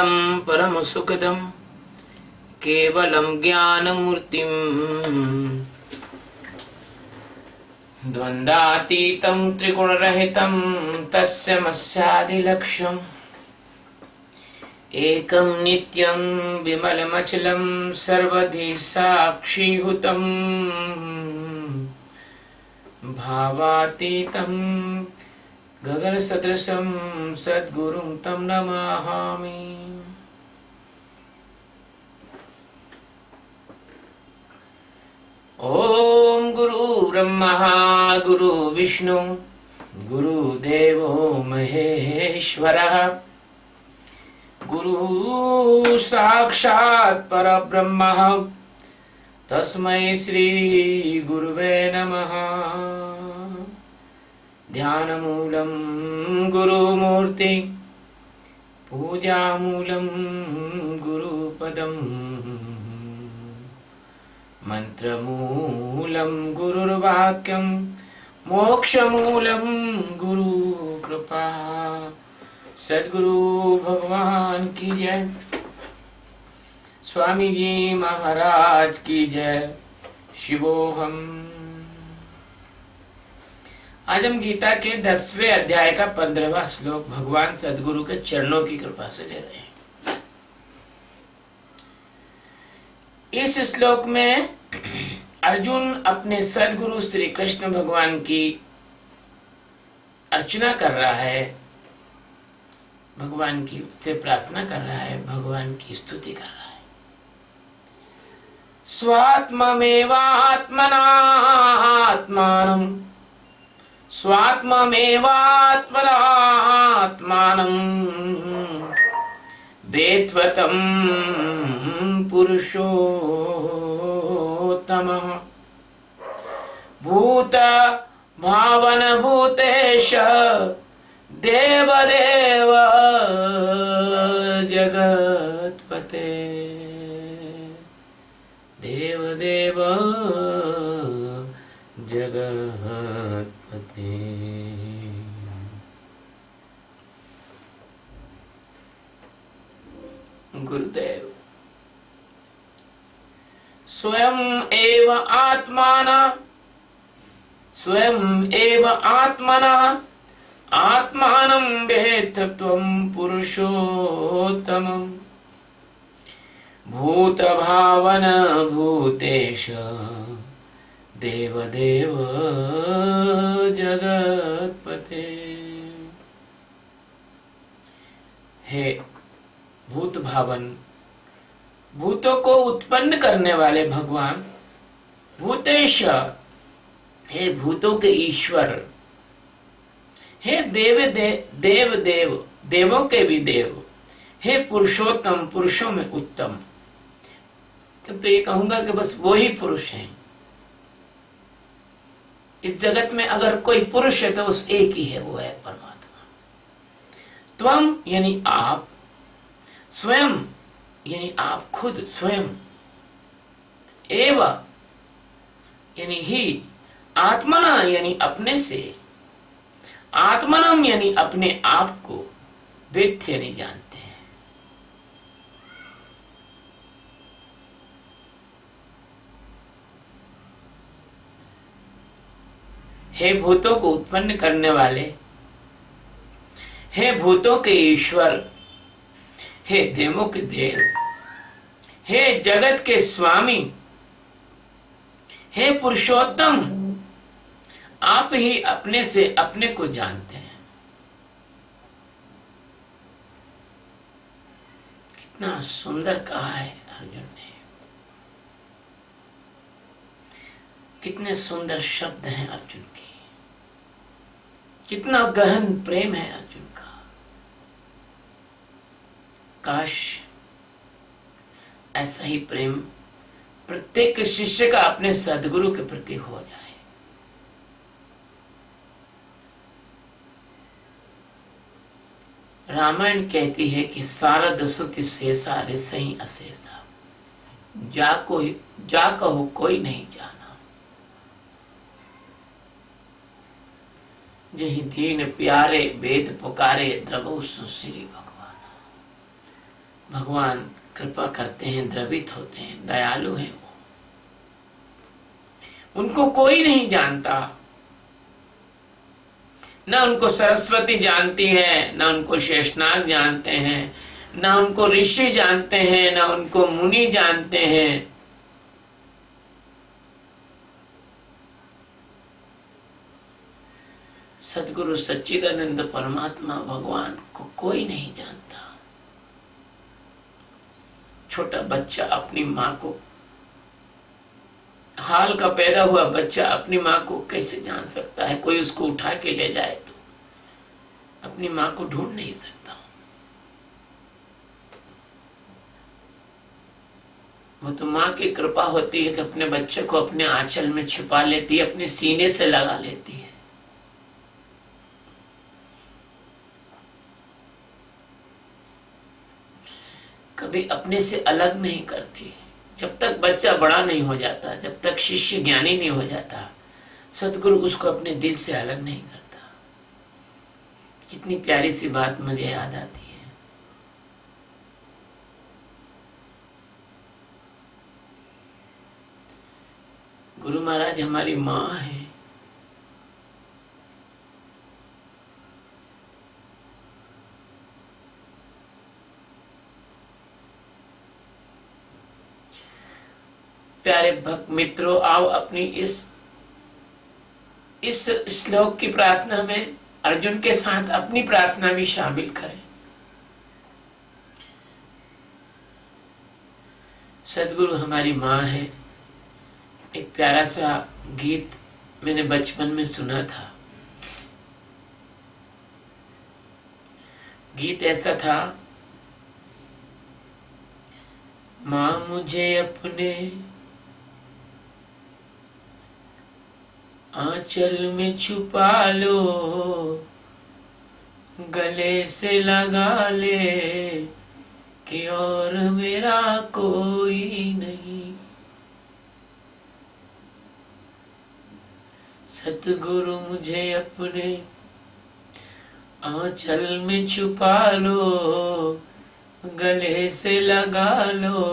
नित्यानन्दं परमसुखदं केवलं ज्ञानमूर्तिं द्वन्द्वातीतं त्रिगुणरहितं तस्मैवादिलक्ष्यम् एकं नित्यं विमलमचलं सर्वधि साक्षीभूतं भावातीतं गगनसदृशं सद्गुरुं तं नमामि। ओम गुरु ब्रह्मा गुरु विष्णु गुरुदेवो महेश्वरः गुरु साक्षात् परब्रह्म तस्मै श्री गुरुवे नमः। ध्यानमूलं गुरुमूर्ति पूजामूलं गुरुपदम् मंत्रमूलं गुरुर्वाक्यं मोक्षमूलं गुरुकृपा। सद्गुरु भगवान की जय, स्वामी जी महाराज की जय। शिवोहम। आज हम गीता के 10वें अध्याय का 15वां श्लोक भगवान सद्गुरु के चरणों की कृपा से ले रहे हैं। इस श्लोक में अर्जुन अपने सद्गुरु श्री कृष्ण भगवान की अर्चना कर रहा है, भगवान की से प्रार्थना कर रहा है, भगवान की स्तुति कर रहा है। स्वात्ममेवात्मनात्मानं स्वात्ममेवात्मनात्मानं वेत्वतं पुरुषोत्तमः भूत भावन भूतेश देवदेव जगत्पते देवदेव जगत्पते। गुरुदेव स्वयं एव आत्मना आत्मानं वेत्थ त्वं पुरुषोत्तमं भूतभावन भूतेश देवदेव जगत्पते। हे भूत भावन, भूतों को उत्पन्न करने वाले भगवान, भूतेश हे भूतों के ईश्वर, हे देव देवों के भी देव, हे पुरुषोत्तम पुरुषों में उत्तम। तो ये कहूंगा कि बस वो ही पुरुष हैं इस जगत में। अगर कोई पुरुष है तो उस एक ही है, वो है परमात्मा। त्वम यानी आप, स्वयं यानी आप खुद स्वयं, एव यानी ही, आत्मना यानी अपने से, आत्मनम यानी अपने आप को, वेत्थ यानी जानते हैं। हे भूतों को उत्पन्न करने वाले, हे भूतों के ईश्वर, हे देवों के देव, हे जगत के स्वामी, हे पुरुषोत्तम, आप ही अपने से अपने को जानते हैं। कितना सुंदर कहा है अर्जुन ने, कितने सुंदर शब्द हैं अर्जुन के, कितना गहन प्रेम है अर्जुन का। काश ऐसा ही प्रेम प्रत्येक शिष्य का अपने सद्गुरु के प्रति हो जाए। रामायण कहती है कि सारद सुति शेषा रे सही अशेषा, जा कहो कोई नहीं जाना, जही दीन प्यारे वेद पुकारे द्रवो सुश्री भगवान। भगवान कृपा करते हैं, द्रवित होते हैं, दयालु हैं वो। उनको कोई नहीं जानता, न उनको सरस्वती जानती है, न उनको शेषनाग जानते हैं, न उनको ऋषि जानते हैं, न उनको मुनि जानते हैं। सदगुरु सच्चिदानंद परमात्मा भगवान को कोई नहीं जानता। छोटा बच्चा अपनी माँ को, हाल का पैदा हुआ बच्चा अपनी माँ को कैसे जान सकता है? कोई उसको उठा के ले जाए तो अपनी माँ को ढूंढ नहीं सकता। वो तो माँ की कृपा होती है कि अपने बच्चे को अपने आंचल में छुपा लेती है, अपने सीने से लगा लेती है। कभी अपने से अलग नहीं करती। जब तक बच्चा बड़ा नहीं हो जाता, जब तक शिष्य ज्ञानी नहीं हो जाता, सतगुरु उसको अपने दिल से अलग नहीं करता। कितनी प्यारी सी बात मुझे याद आती है। गुरु महाराज हमारी माँ है। प्यारे भक्त मित्रों, आओ अपनी इस श्लोक की प्रार्थना में अर्जुन के साथ अपनी प्रार्थना भी शामिल करें। सदगुरु हमारी माँ है। एक प्यारा सा गीत मैंने बचपन में सुना था। गीत ऐसा था, माँ मुझे अपने आंचल में छुपा लो, गले से लगा ले कि और मेरा कोई नहीं। सतगुरु मुझे अपने आंचल में छुपा लो, गले से लगा लो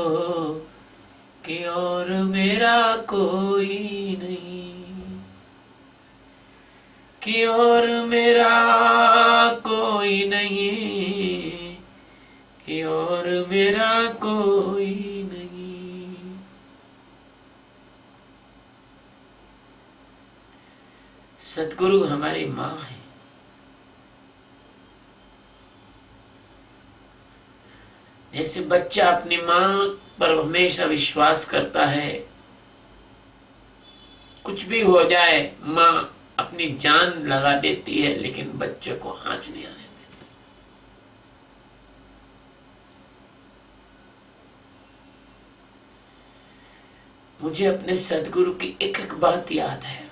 कि और मेरा कोई नहीं, कि और मेरा कोई नहीं, कि और मेरा कोई नहीं। सतगुरु हमारी माँ है। जैसे बच्चा अपनी माँ पर हमेशा विश्वास करता है, कुछ भी हो जाए माँ अपनी जान लगा देती है, लेकिन बच्चे को आंच नहीं आने देती। मुझे अपने सदगुरु की एक एक बात याद है।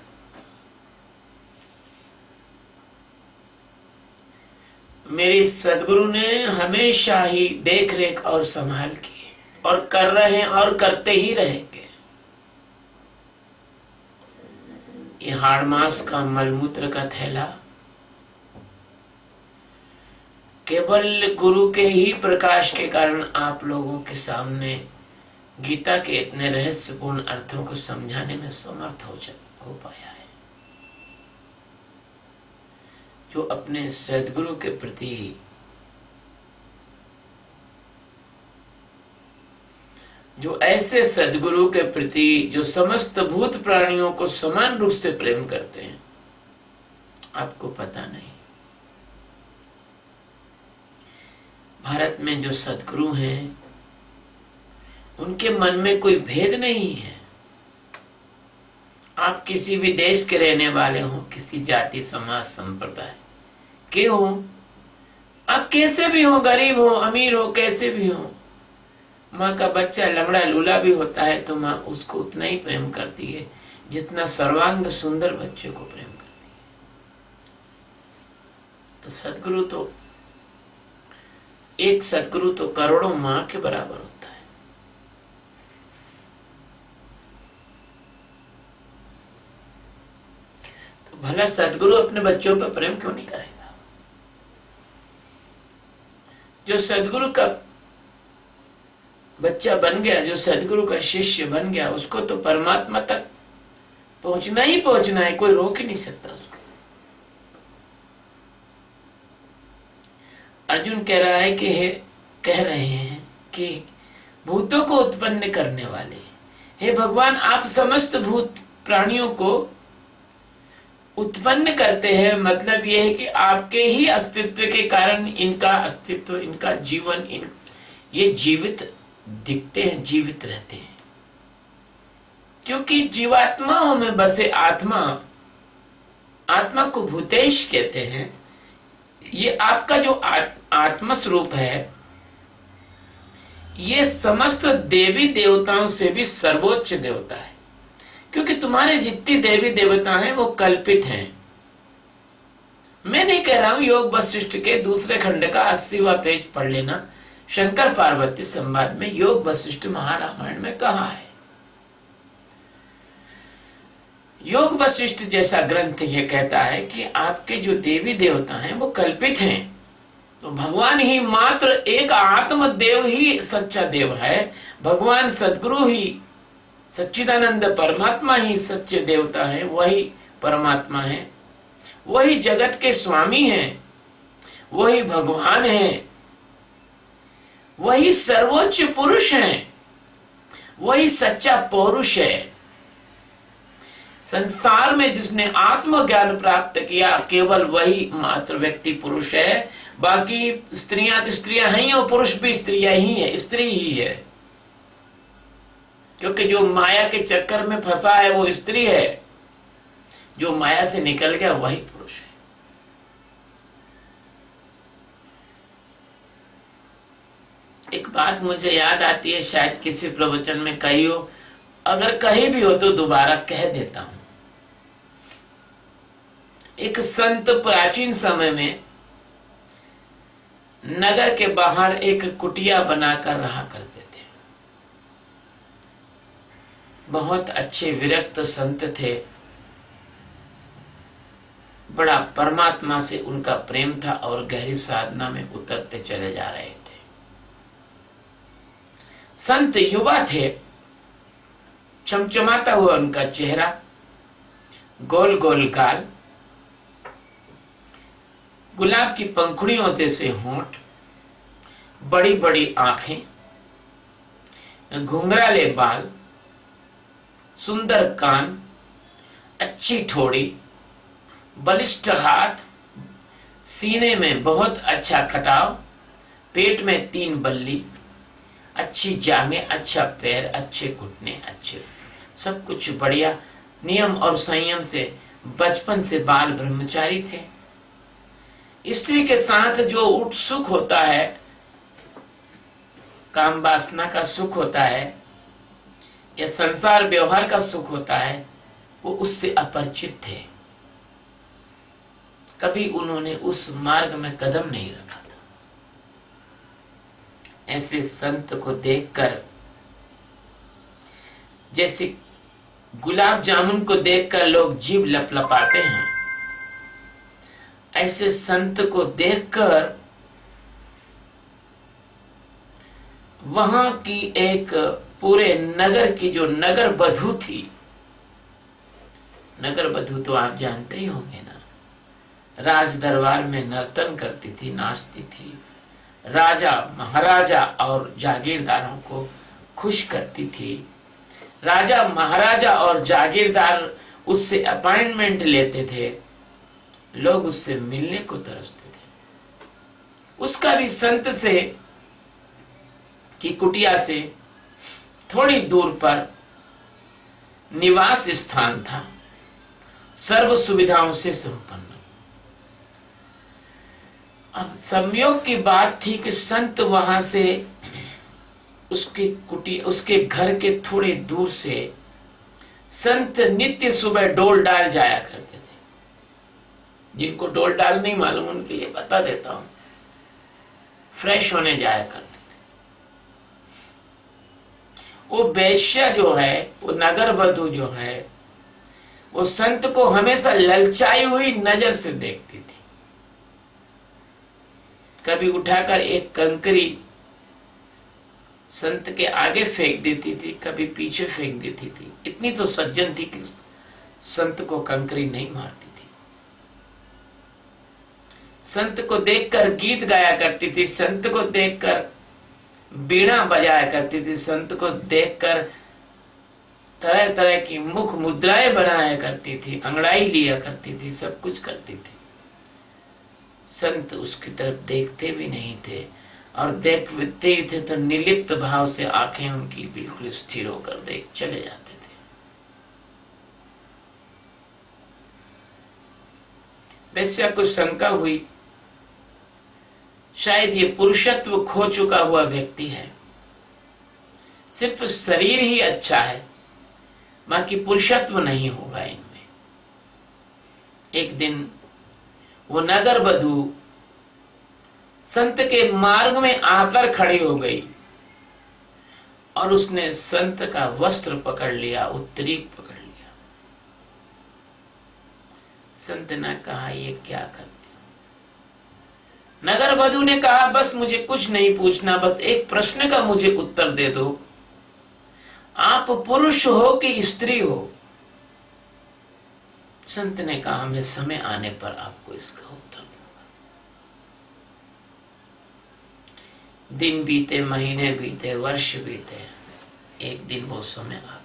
मेरे सदगुरु ने हमेशा ही देख रेख और संभाल की, और कर रहे हैं और करते ही रहेंगे। ये हाड़ मास का मलमूत्र का थैला केवल गुरु के ही प्रकाश के कारण आप लोगों के सामने गीता के इतने रहस्यपूर्ण अर्थों को समझाने में समर्थ हो पाया है। जो अपने सद्गुरु के प्रति जो ऐसे सद्गुरु के प्रति जो समस्त भूत प्राणियों को समान रूप से प्रेम करते हैं, आपको पता नहीं। भारत में जो सद्गुरु हैं उनके मन में कोई भेद नहीं है। आप किसी भी देश के रहने वाले हो, किसी जाति समाज संप्रदाय के हो, आप कैसे भी हो, गरीब हो अमीर हो, कैसे भी हो, माँ का बच्चा लंगड़ा लूला भी होता है तो माँ उसको उतना ही प्रेम करती है जितना सर्वांग सुंदर बच्चे को प्रेम करती है। तो सद्गुरु तो एक सद्गुरु तो करोड़ों माँ के बराबर होता है। तो भला सद्गुरु अपने बच्चों पर प्रेम क्यों नहीं करेगा? जो सद्गुरु का बच्चा बन गया, जो सदगुरु का शिष्य बन गया, उसको तो परमात्मा तक पहुंचना ही पहुंचना है, कोई रोक ही नहीं सकता उसको। अर्जुन कह रहा है कि कह रहे हैं कि भूतों को उत्पन्न करने वाले, हे भगवान, आप समस्त भूत प्राणियों को उत्पन्न करते हैं। मतलब यह है कि आपके ही अस्तित्व के कारण इनका अस्तित्व, इनका जीवन, ये जीवित दिखते हैं, जीवित रहते हैं। क्योंकि जीवात्माओं में बसे आत्मा, आत्मा को भूतेश कहते हैं। ये आपका जो आत्म स्वरूप है, ये समस्त देवी देवताओं से भी सर्वोच्च देवता है। क्योंकि तुम्हारे जितनी देवी देवता हैं वो कल्पित हैं। मैं नहीं कह रहा हूं, योग वशिष्ठ के दूसरे खंड का 80वां पेज पढ़ लेना। शंकर पार्वती संवाद में योग वशिष्ठ महारामायण में कहा है। योग वशिष्ठ जैसा ग्रंथ ये कहता है कि आपके जो देवी देवता हैं वो कल्पित हैं। तो भगवान ही मात्र एक आत्मदेव ही सच्चा देव है। भगवान सद्गुरु ही, सच्चिदानंद परमात्मा ही सच्चे देवता है, वही परमात्मा है, वही जगत के स्वामी हैं, वही भगवान हैं, वही सर्वोच्च पुरुष हैं, वही सच्चा पौरुष है। संसार में जिसने आत्मज्ञान प्राप्त किया केवल वही मात्र व्यक्ति पुरुष है। बाकी स्त्रियां तो स्त्रियां हैं और पुरुष भी स्त्रियां ही है, स्त्री ही है। क्योंकि जो माया के चक्कर में फंसा है वो स्त्री है, जो माया से निकल गया वही पुरुष है। एक बात मुझे याद आती है, शायद किसी प्रवचन में कही हो, अगर कहीं भी हो तो दोबारा कह देता हूं। एक संत प्राचीन समय में नगर के बाहर एक कुटिया बनाकर रहा करते थे। बहुत अच्छे विरक्त संत थे, बड़ा परमात्मा से उनका प्रेम था और गहरी साधना में उतरते चले जा रहे थे। संत युवा थे, चमचमाता हुआ उनका चेहरा, गोल गोल गाल, गुलाब की पंखुड़ियों जैसे होंठ, बड़ी बड़ी आंखें, घुंघराले बाल, सुंदर कान, अच्छी ठोड़ी, बलिष्ठ हाथ, सीने में बहुत अच्छा कटाव, पेट में 3 बल्ली, अच्छी जांघें, अच्छा पैर, अच्छे घुटने, अच्छे सब कुछ बढ़िया। नियम और संयम से बचपन से बाल ब्रह्मचारी थे। स्त्री के साथ जो सुख होता है, काम वासना का सुख होता है या संसार व्यवहार का सुख होता है, वो उससे अपरिचित थे। कभी उन्होंने उस मार्ग में कदम नहीं रखा था। ऐसे संत को देखकर, जैसे गुलाब जामुन को देखकर लोग जीभ लपलपाते हैं, ऐसे संत को देखकर वहां की एक पूरे नगर की जो नगर बधू थी, नगर बधू तो आप जानते ही होंगे ना, राज दरबार में नर्तन करती थी, नाचती थी, राजा महाराजा और जागीरदारों को खुश करती थी। राजा महाराजा और जागीरदार उससे अपॉइंटमेंट लेते थे, लोग उससे मिलने को तरसते थे। उसका भी संत से की कुटिया से थोड़ी दूर पर निवास स्थान था, सर्व सुविधाओं से संपन्न। अब संयोग की बात थी कि संत वहां से उसके घर के थोड़े दूर से संत नित्य सुबह डोल डाल जाया करते थे। जिनको डोल डाल नहीं मालूम उनके लिए बता देता हूं, फ्रेश होने जाया करते थे। वो वैश्या जो है, वो नगर बधू जो है, वो संत को हमेशा ललचाई हुई नजर से देखती थी। कभी उठाकर एक कंकरी संत के आगे फेंक देती थी, कभी पीछे फेंक देती थी। इतनी तो सज्जन थी कि संत को कंकरी नहीं मारती थी। संत को देखकर गीत गाया करती थी, संत को देखकर बीड़ा बजाया करती थी, संत को देखकर तरह तरह की मुख मुद्राएं बनाया करती थी, अंगड़ाई लिया करती थी, सब कुछ करती थी। संत उसकी तरफ देखते भी नहीं थे, और देखते ही थे तो निर्लिप्त भाव से आंखें उनकी बिल्कुल स्थिर होकर देख चले जाते थे। वैसे कुछ शंका हुई, शायद ये पुरुषत्व खो चुका हुआ व्यक्ति है, सिर्फ शरीर ही अच्छा है, बाकी पुरुषत्व नहीं होगा इनमें। एक दिन वो नगर बधू संत के मार्ग में आकर खड़ी हो गई और उसने संत का वस्त्र पकड़ लिया, उत्तरी पकड़ लिया। संत ने कहा, ये क्या करते हो? नगर बधू ने कहा, बस मुझे कुछ नहीं पूछना, बस एक प्रश्न का मुझे उत्तर दे दो, आप पुरुष हो कि स्त्री हो? संत ने कहा, मैं समय आने पर आपको इसका उत्तर दूंगा। दिन बीते, महीने बीते, वर्ष बीते, एक दिन वो समय आ गया।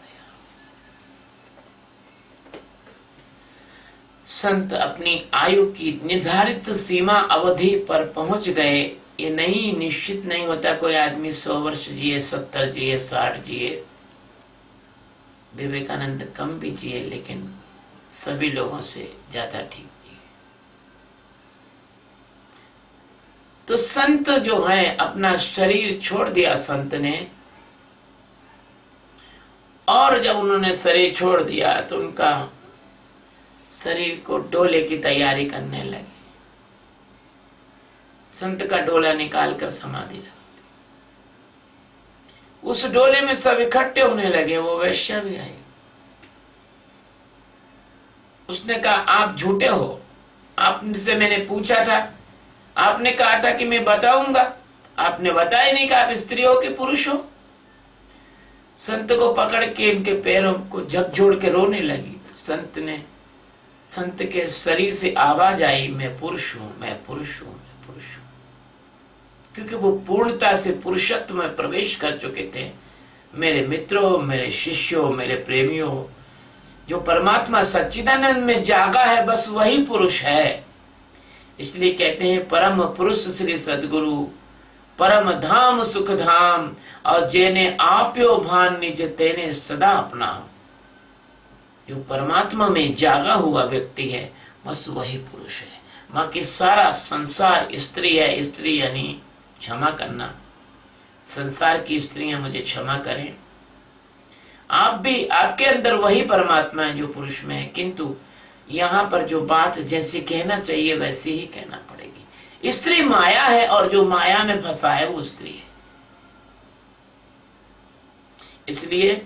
संत अपनी आयु की निर्धारित सीमा अवधि पर पहुंच गए। ये नहीं, निश्चित नहीं होता कोई आदमी 100 वर्ष जिए, 70 जिए, 60 जिए। विवेकानंद कम भी जिए, लेकिन सभी लोगों से ज्यादा ठीक जिए। तो संत जो है, अपना शरीर छोड़ दिया संत ने, और जब उन्होंने शरीर छोड़ दिया तो उनका शरीर को डोले की तैयारी करने लगे। संत का डोला निकालकर समाधि लगा दी। उस डोले में सब इकट्ठे होने लगे। वो वैश्या भी आई। उसने कहा, आप झूठे हो, आपसे मैंने पूछा था, आपने कहा था कि मैं बताऊंगा, आपने बताया नहीं कि आप स्त्री हो कि पुरुष हो। संत को पकड़ के इनके पैरों को झकझोड़ के रोने लगी। तो संत के शरीर से आवाज आई, मैं पुरुष हूं, मैं पुरुष हूं, मैं पुरुष हूं। क्योंकि वो पूर्णता से पुरुषत्व में प्रवेश कर चुके थे। मेरे मित्रों, मेरे शिष्यों, मेरे प्रेमियों, जो परमात्मा सच्चिदानंद में जागा है, बस वही पुरुष है। इसलिए कहते हैं, परम पुरुष श्री सद्गुरु, परम धाम सुख धाम, और जेने आप्यो भान निज तेने सदा अपना। जो परमात्मा में जागा हुआ व्यक्ति है, बस वही पुरुष है। बाकी सारा संसार स्त्री है। स्त्री यानी क्षमा करना। संसार की स्त्रियां मुझे क्षमा करें। आप भी, आपके अंदर वही परमात्मा है जो पुरुष में है, किंतु यहाँ पर जो बात जैसी कहना चाहिए वैसी ही कहना पड़ेगी। स्त्री माया है, और जो माया में फंसा है वो स्त्री है। इसलिए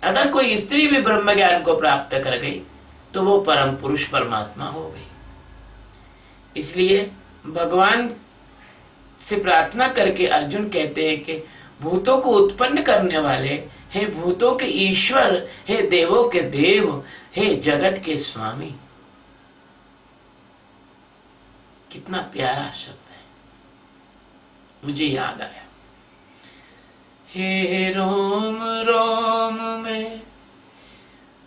अगर कोई स्त्री भी ब्रह्म ज्ञान को प्राप्त कर गई तो वो परम पुरुष परमात्मा हो गई। इसलिए भगवान से प्रार्थना करके अर्जुन कहते हैं कि भूतों को उत्पन्न करने वाले, हे भूतों के ईश्वर, हे देवों के देव, हे जगत के स्वामी। कितना प्यारा शब्द है। मुझे याद आया, हे रोम रोम में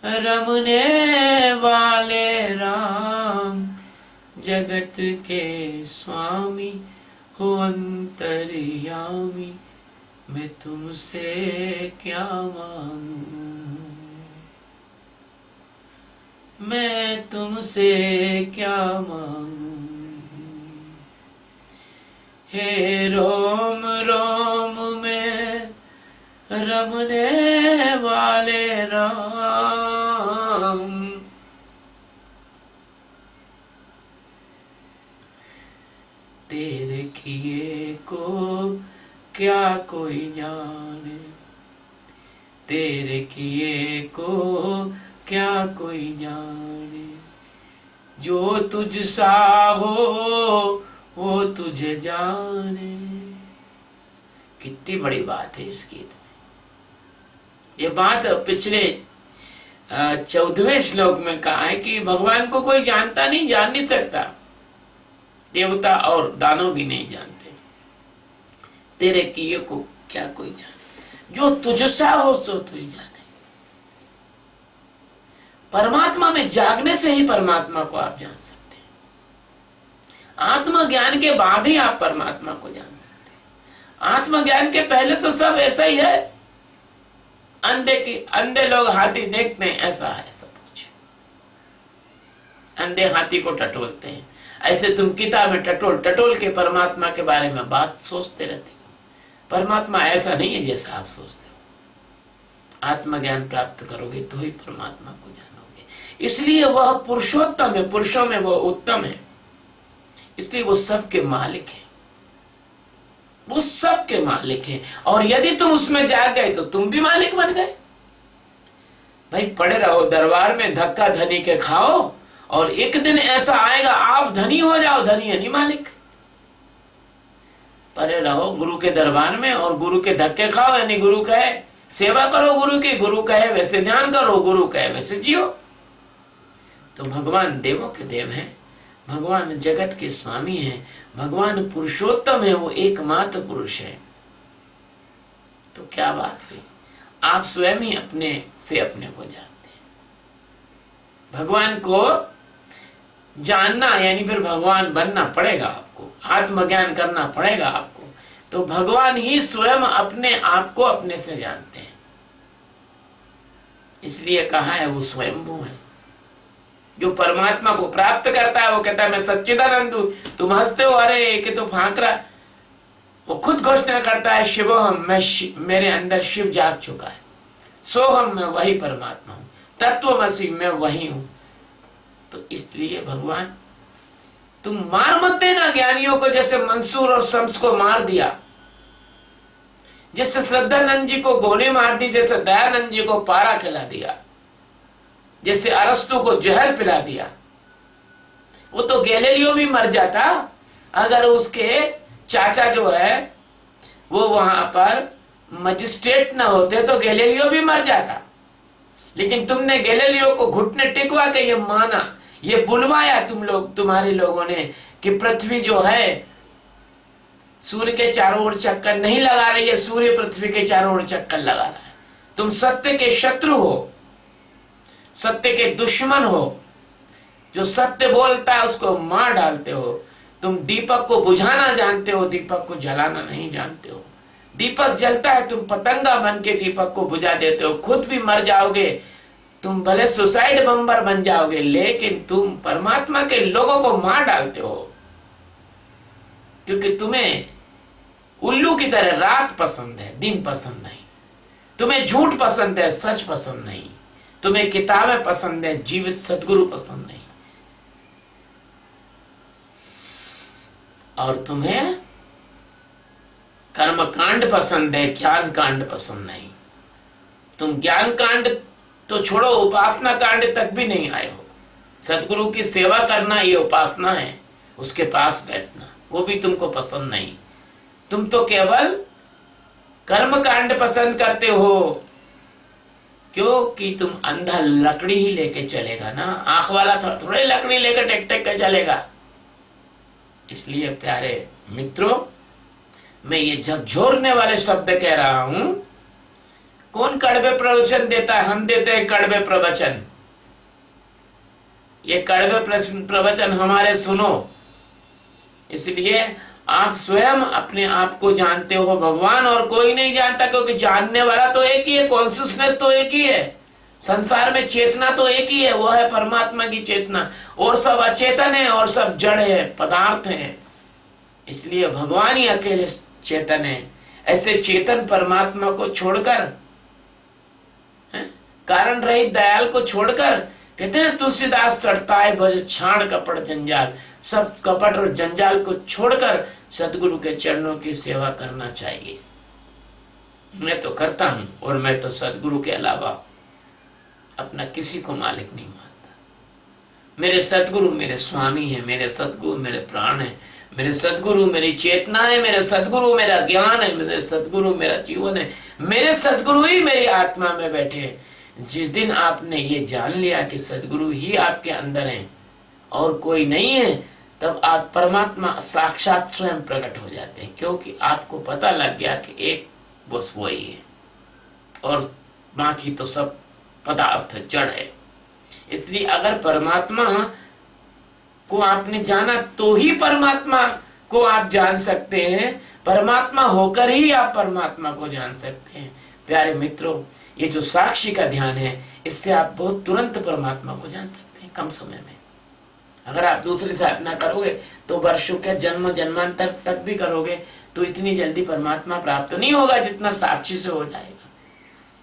रमने वाले राम, जगत के स्वामी हो अंतर्यामी, मैं तुमसे क्या मांगू, मैं तुमसे क्या मांगू। हे रोम रोम में रमने वाले राम, तेरे किए को क्या कोई जाने, तेरे किए को क्या कोई जाने, जो तुझ सा हो वो तुझे जाने। कितनी बड़ी बात है इस गीत में। ये बात पिछले 14वें श्लोक में कहा है कि भगवान को कोई जानता नहीं, जान नहीं सकता, देवता और दानव भी नहीं जानते। तेरे किए को क्या कोई जाने, जो तुझसा हो सो तू ही जाने। परमात्मा में जागने से ही परमात्मा को आप जान सकते हैं। आत्मज्ञान के बाद ही आप परमात्मा को जान सकते हैं। आत्मज्ञान के पहले तो सब ऐसा ही है। अंधे लोग हाथी देखते हैं, ऐसा है सब कुछ। अंधे हाथी को टटोलते हैं, ऐसे तुम किताब में टटोल टटोल के परमात्मा के बारे में बात सोचते रहते हो। परमात्मा ऐसा नहीं है जैसा आप सोचते हो। आत्मज्ञान प्राप्त करोगे तो ही परमात्मा को जानोगे। इसलिए वह पुरुषोत्तम है, पुरुषों में वह उत्तम है, इसलिए वो सबके मालिक है। वो सबके मालिक है। और यदि तुम उसमें जाग गए तो तुम भी मालिक बन गए। भाई पड़े रहो दरबार में, धक्का धनी के खाओ, और एक दिन ऐसा आएगा आप धनी हो जाओ, धनी है नहीं मालिक। पड़े रहो गुरु के दरबार में और गुरु के धक्के खाओ, यानी गुरु कहे सेवा करो, गुरु की, गुरु कहे वैसे ध्यान करो, गुरु कहे वैसे जियो। तो भगवान देवों के देव हैं, भगवान जगत के स्वामी हैं, भगवान पुरुषोत्तम है, वो एकमात्र पुरुष है। तो क्या बात हुई, आप स्वयं ही अपने से अपने को जानते हैं। भगवान को जानना यानी फिर भगवान बनना पड़ेगा आपको, आत्मज्ञान करना पड़ेगा आपको। तो भगवान ही स्वयं अपने आप को अपने से जानते हैं। इसलिए कहा है वो स्वयंभू है। जो परमात्मा को प्राप्त करता है वो कहता है मैं सच्चिदानंद हूं। तुम हंसते हो, अरे कि तो फांकरा, वो खुद घोषणा करता है शिवोहम, मेरे अंदर शिव जाग चुका है। सोहम, मैं वही परमात्मा हूं। तत्वमसि, मैं वही हूं। तो इसलिए भगवान तुम मार मत देना ज्ञानियों को, जैसे मंसूर और शम्स को मार दिया, जैसे श्रद्धानंद जी को गोली मार दी, जैसे दयानंद जी को पारा खिला दिया, जैसे अरस्तु को जहर पिला दिया। वो तो गैलीलियो भी मर जाता अगर उसके चाचा जो है वो वहां पर मजिस्ट्रेट ना होते, तो गैलीलियो भी मर जाता। लेकिन तुमने गैलीलियो को घुटने टिकवा के ये माना, ये बुलवाया तुम्हारे लोगों ने कि पृथ्वी जो है सूर्य के चारों ओर चक्कर नहीं लगा रही है, सूर्य पृथ्वी के चारों ओर चक्कर लगा रहा है। तुम सत्य के शत्रु हो, सत्य के दुश्मन हो। जो सत्य बोलता है उसको मार डालते हो। तुम दीपक को बुझाना जानते हो, दीपक को जलाना नहीं जानते हो। दीपक जलता है, तुम पतंगा बन के दीपक को बुझा देते हो, खुद भी मर जाओगे। तुम भले सुसाइड बम्बर बन जाओगे, लेकिन तुम परमात्मा के लोगों को मार डालते हो, क्योंकि तुम्हें उल्लू की तरह रात पसंद है, दिन पसंद नहीं। तुम्हें झूठ पसंद है, सच पसंद नहीं। तुम्हें किताबें पसंद है, जीवित सदगुरु पसंद नहीं। और तुम्हें कर्म कांड पसंद है, ज्ञान कांड पसंद नहीं। तुम ज्ञान कांड तो छोड़ो, उपासना कांड तक भी नहीं आए हो। सदगुरु की सेवा करना ये उपासना है, उसके पास बैठना वो भी तुमको पसंद नहीं। तुम तो केवल कर्म कांड पसंद करते हो, क्योंकि तुम अंधा लकड़ी ही लेके चलेगा ना, आंख वाला थोड़े लकड़ी लेकर टेक टेक के चलेगा। इसलिए प्यारे मित्रों, मैं ये झकझोरने वाले शब्द कह रहा हूं। कौन कड़वे प्रवचन देता है? हम देते हैं कड़वे प्रवचन। ये कड़वे प्रवचन हमारे सुनो। इसलिए आप स्वयं अपने आप को जानते हो, भगवान और कोई नहीं जानता, क्योंकि जानने वाला तो एक ही है, कॉन्शियसनेस तो एक ही है, संसार में चेतना तो एक ही है, वो है परमात्मा की चेतना। और सब अचेतन है और सब जड़ है, पदार्थ है। इसलिए भगवान ही अकेले चेतन है। ऐसे चेतन परमात्मा को छोड़कर, कारण रहित दयाल को छोड़कर, कहते हैं तुलसीदास चढ़ता है भज छाड़ कपट जंजाल, सब कपट और जंजाल को छोड़कर सदगुरु के चरणों की सेवा करना चाहिए। मैं तो करता हूं, और मैं तो सदगुरु के अलावा अपना किसी को मालिक नहीं मानता। मेरे सदगुरु मेरे स्वामी है, मेरे सदगुरु मेरे प्राण है, मेरे सदगुरु मेरी चेतना है, मेरे सदगुरु मेरा ज्ञान है, मेरे सदगुरु मेरा जीवन है, मेरे सदगुरु ही मेरी आत्मा में बैठे हैं। जिस दिन आपने ये जान लिया कि सदगुरु ही आपके अंदर हैं और कोई नहीं है, तब आप परमात्मा साक्षात स्वयं प्रकट हो जाते हैं, क्योंकि आपको पता लग गया कि एक बस वही है और बाकी तो सब पदार्थ जड़ है। इसलिए अगर परमात्मा को आपने जाना तो ही परमात्मा को आप जान सकते हैं, परमात्मा होकर ही आप परमात्मा को जान सकते हैं। प्यारे मित्रों, ये जो साक्षी का ध्यान है, इससे आप बहुत तुरंत परमात्मा को जान सकते हैं कम समय में। अगर आप दूसरी साधना करोगे तो वर्षों के जन्म जन्मांतर तक भी करोगे तो इतनी जल्दी परमात्मा प्राप्त नहीं होगा जितना साक्षी से हो जाएगा।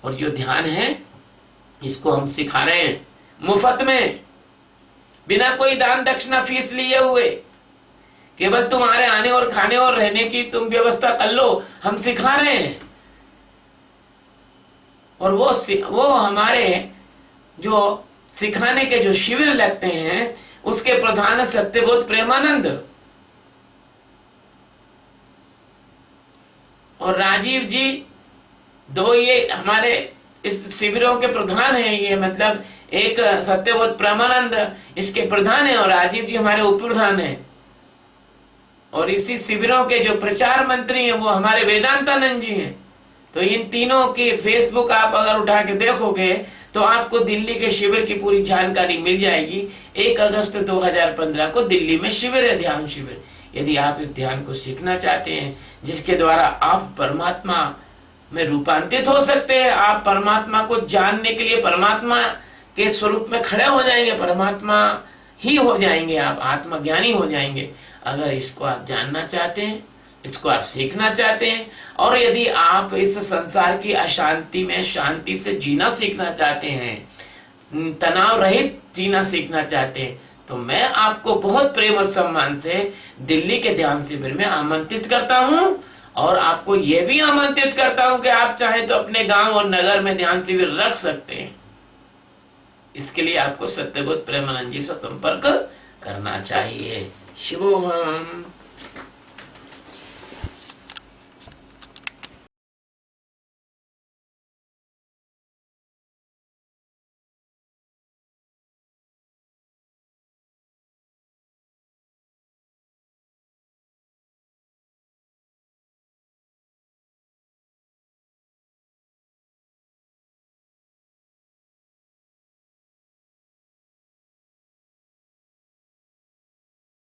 और जो ध्यान है इसको हम सिखा रहे हैं मुफ्त में, बिना कोई दान दक्षिणा फीस लिए हुए। केवल तुम्हारे आने और खाने और रहने की तुम व्यवस्था कर लो, हम सिखा रहे हैं। और वो हमारे जो सिखाने के जो शिविर लगते हैं उसके प्रधान सत्यबोध प्रेमानंद और राजीव जी, दो ये हमारे इस शिविरों के प्रधान हैं। ये मतलब एक सत्यबोध प्रेमानंद इसके प्रधान है और राजीव जी हमारे उप प्रधान है। और इसी शिविरों के जो प्रचार मंत्री हैं वो हमारे वेदांतानंद जी हैं। तो इन तीनों की फेसबुक आप अगर उठा के देखोगे तो आपको दिल्ली के शिविर की पूरी जानकारी मिल जाएगी। 1 अगस्त 2015 को दिल्ली में शिविर है, ध्यान शिविर। यदि आप इस ध्यान को सीखना चाहते हैं जिसके द्वारा आप परमात्मा में रूपांतरित हो सकते हैं, आप परमात्मा को जानने के लिए परमात्मा के स्वरूप में खड़े हो जाएंगे, परमात्मा ही हो जाएंगे, आप आत्मज्ञानी हो जाएंगे। अगर इसको आप जानना चाहते हैं, इसको आप सीखना चाहते हैं, और यदि आप इस संसार की अशांति में शांति से जीना सीखना चाहते हैं, तनाव रहित जीना सीखना चाहते हैं, तो मैं आपको बहुत प्रेम और सम्मान से दिल्ली के ध्यान शिविर में आमंत्रित करता हूं। और आपको यह भी आमंत्रित करता हूं कि आप चाहे तो अपने गांव और नगर में ध्यान शिविर रख सकते हैं। इसके लिए आपको सत्यबोध प्रेमानंद जी से संपर्क करना चाहिए। शिवोहम।